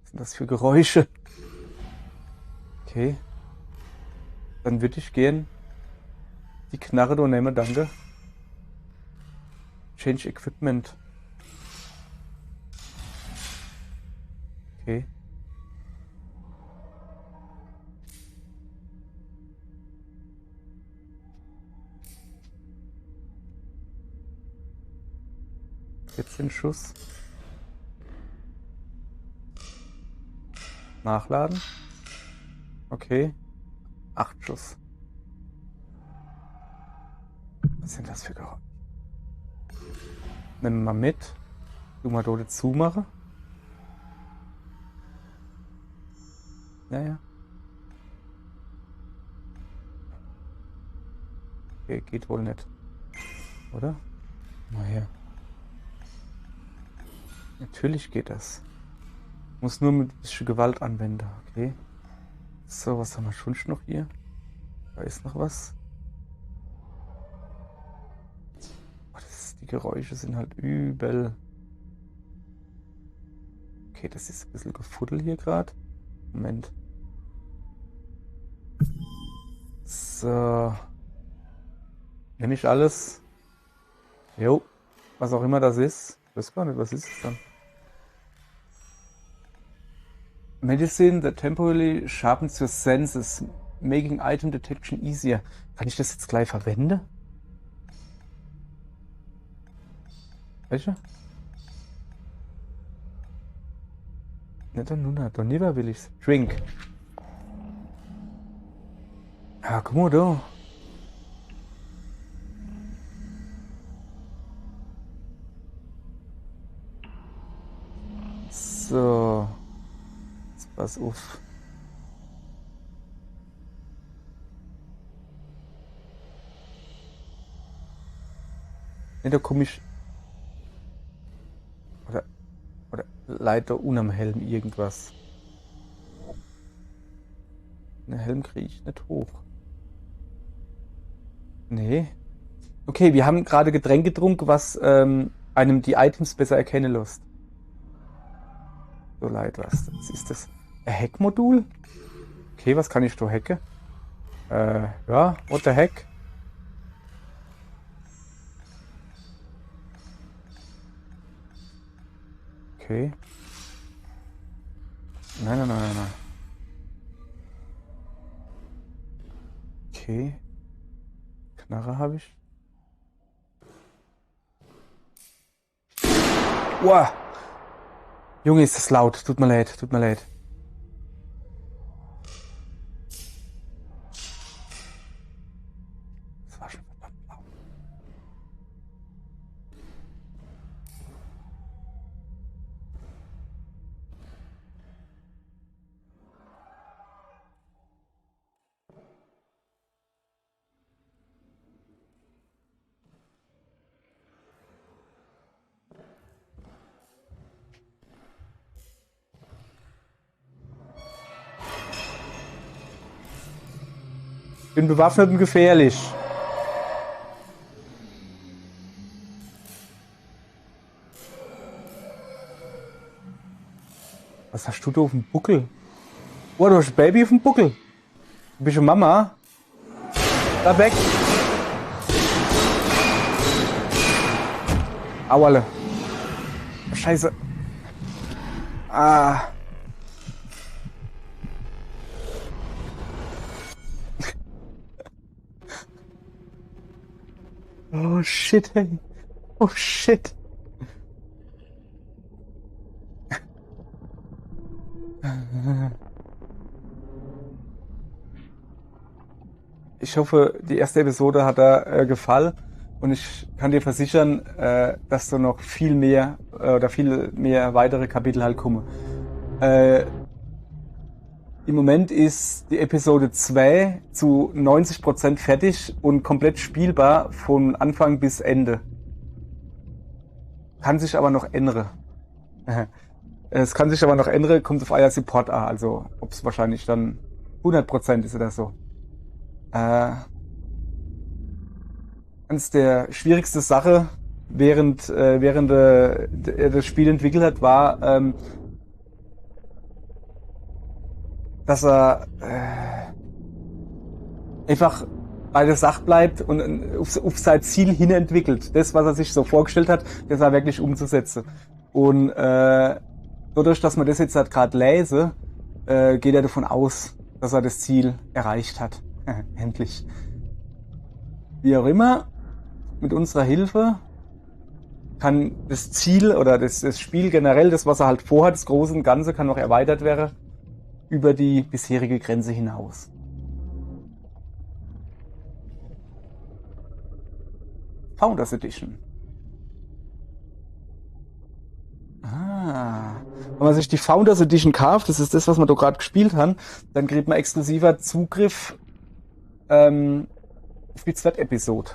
Was sind das für Geräusche? Okay. Dann würde ich gern die Knarre da nehmen, danke. Change Equipment. Okay. Jetzt den Schuss. Nachladen. Okay. 8 Schuss. Was sind das für Geräusche? Nehmen wir mal mit. Du mal dort zumachen. Ja. Okay, geht wohl nicht. Oder? Mal her. Natürlich geht das. Muss nur mit ein bisschen Gewalt anwenden. Okay. So, was haben wir schon noch hier? Da ist noch was. Die Geräusche sind halt übel. Okay, das ist ein bisschen Gefuddel hier gerade. Moment. So. Nehme ich alles. Jo. Was auch immer das ist. Ich weiß gar nicht, was ist es dann? Medicine that temporarily sharpens your senses, making item detection easier. Kann ich das jetzt gleich verwenden? Welche? Nicht nur, doch lieber will ich's. Drink. Ja, guck mal da. So. Jetzt pass auf. Ne, da komme ich. Oder leider unterm Helm irgendwas. Den Helm kriege ich nicht hoch. Nee. Okay, wir haben gerade Getränk getrunken, was einem die Items besser erkennen lässt. So leid was. Was ist das? Ein Hack-Modul? Okay, was kann ich da hacken? Ja, what the heck? Okay. Nein. Okay. Knarre habe ich. Wow. Junge, ist das laut. Tut mir leid. Das war schon verdammt laut. Bin bewaffnet und gefährlich. Was hast du da auf dem Buckel? Oh, du hast ein Baby auf dem Buckel. Du bist eine Mama. Da weg. Auerle. Scheiße. Ah. Oh shit, hey. Oh shit. Ich hoffe, die erste Episode hat dir gefallen und ich kann dir versichern, dass da noch viel mehr oder viel mehr weitere Kapitel halt kommen. Im Moment ist die Episode 2 zu 90% fertig und komplett spielbar von Anfang bis Ende. Kann sich aber noch ändern. Es kann sich aber noch ändern, kommt auf euer Support an, also ob es wahrscheinlich dann 100% ist oder so. Eines der schwierigste Sache während das Spiel entwickelt hat, war, dass er einfach bei der Sache bleibt und auf sein Ziel hin entwickelt. Das, was er sich so vorgestellt hat, das auch wirklich umzusetzen. Und dadurch, dass man das jetzt halt gerade lese, geht er davon aus, dass er das Ziel erreicht hat. Endlich. Wie auch immer, mit unserer Hilfe kann das Ziel oder das Spiel generell, das was er halt vorhat, das Große und Ganze, kann noch erweitert werden über die bisherige Grenze hinaus. Founders Edition. Wenn man sich die Founders Edition kauft, das ist das, was wir da gerade gespielt haben, dann kriegt man exklusiver Zugriff auf die Zweit-Episode.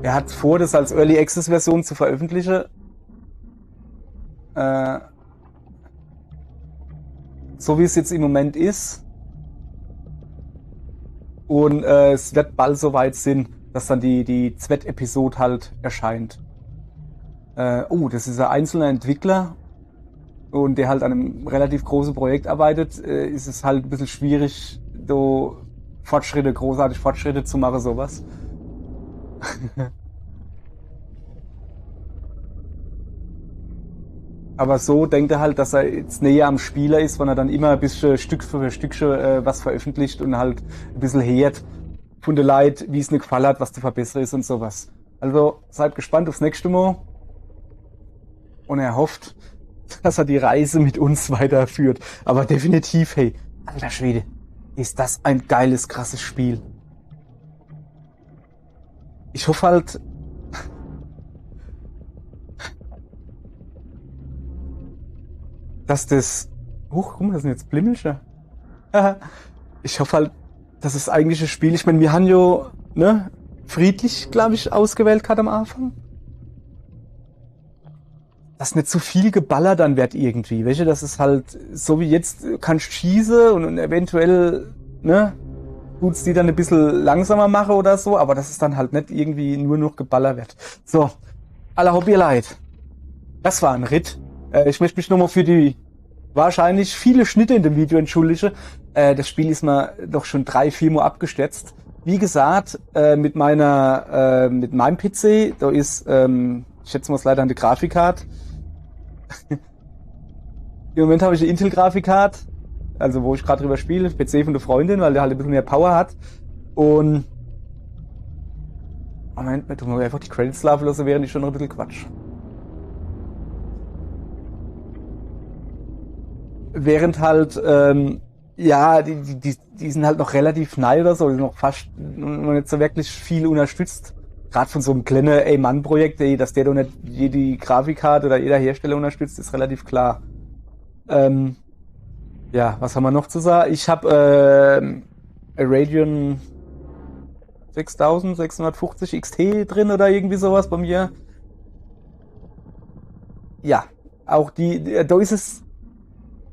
Er hat vor, das als Early Access Version zu veröffentlichen. So wie es jetzt im Moment ist. Und es wird bald soweit sein, dass dann die Zweit-Episode halt erscheint. Das ist ein einzelner Entwickler und der halt an einem relativ großen Projekt arbeitet, ist es halt ein bisschen schwierig, so großartig Fortschritte zu machen, sowas. Aber so denkt er halt, dass er jetzt näher am Spieler ist, wenn er dann immer ein bisschen Stück für Stück was veröffentlicht und halt ein bisschen hört von den Leuten, wie es nicht gefallen hat, was zu verbessern ist und sowas. Also seid gespannt aufs nächste Mal. Und er hofft, dass er die Reise mit uns weiterführt. Aber definitiv, hey, alter Schwede, ist das ein geiles, krasses Spiel. Ich hoffe halt, dass das... guck mal, das sind jetzt Blimmelscher. Ich hoffe halt, dass das eigentliche Spiel... Ich meine, wir haben ja friedlich, glaube ich, ausgewählt gerade am Anfang. Dass nicht zu viel geballert dann wird irgendwie. Weißt du, dass es halt, so wie jetzt, kannst schießen und eventuell, tut's die dann ein bisschen langsamer machen oder so, aber dass es dann halt nicht irgendwie nur noch geballert wird. So, aller Hobbyleid. Das war ein Ritt. Ich möchte mich nochmal für die wahrscheinlich viele Schnitte in dem Video entschuldigen. Das Spiel ist mal doch schon 3-4 Mal abgestürzt. Wie gesagt, mit meinem PC, da ist, ich schätze mal, leider eine Grafikkarte. Im Moment habe ich eine Intel-Grafikkarte, also wo ich gerade drüber spiele, PC von der Freundin, weil der halt ein bisschen mehr Power hat. Und Moment, wir tun einfach die Credits laufen lassen, während ich schon noch ein bisschen quatsch. Während halt, die sind halt noch relativ neu oder so, die sind noch fast noch nicht so wirklich viel unterstützt. Gerade von so einem kleinen Mann-Projekt, dass der doch nicht jede Grafikkarte oder jeder Hersteller unterstützt, ist relativ klar. Was haben wir noch zu sagen? Ich habe Radeon 6650 XT drin oder irgendwie sowas bei mir. Ja, auch da ist es,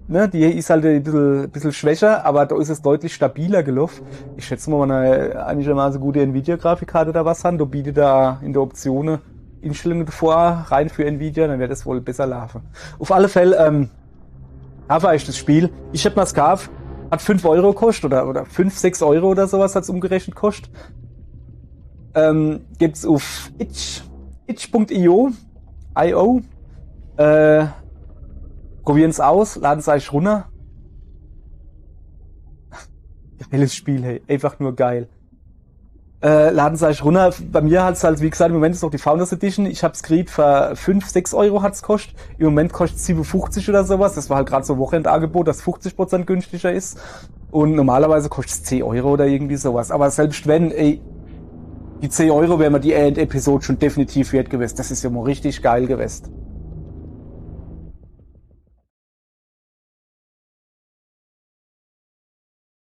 die ist halt ein bisschen schwächer, aber da ist es deutlich stabiler gelaufen. Ich schätze mal, wenn eine einigermaßen gute Nvidia-Grafikkarte oder was haben, da bietet da in der Optionen Einstellungen davor rein für Nvidia, dann wird es wohl besser laufen. Auf alle Fälle, aber ist das Spiel. Ich hab mal es gekauft, hat 5 Euro gekostet oder 5, 6 Euro oder sowas hat's umgerechnet gekostet. Gibt's auf itch.io, probieren's aus, laden's euch runter. Geiles Spiel, hey, einfach nur geil. Laden's euch runter. Bei mir hat's halt, wie gesagt, im Moment ist noch die Founders Edition. Ich hab's gekriegt für 5, 6 Euro hat's gekostet. Im Moment kostet 57 oder sowas. Das war halt gerade so ein Wochenendangebot, das 50% günstiger ist. Und normalerweise kostet es 10 Euro oder irgendwie sowas. Aber selbst wenn, ey, die 10 Euro wären mir die Episode schon definitiv wert gewesen. Das ist ja mal richtig geil gewesen.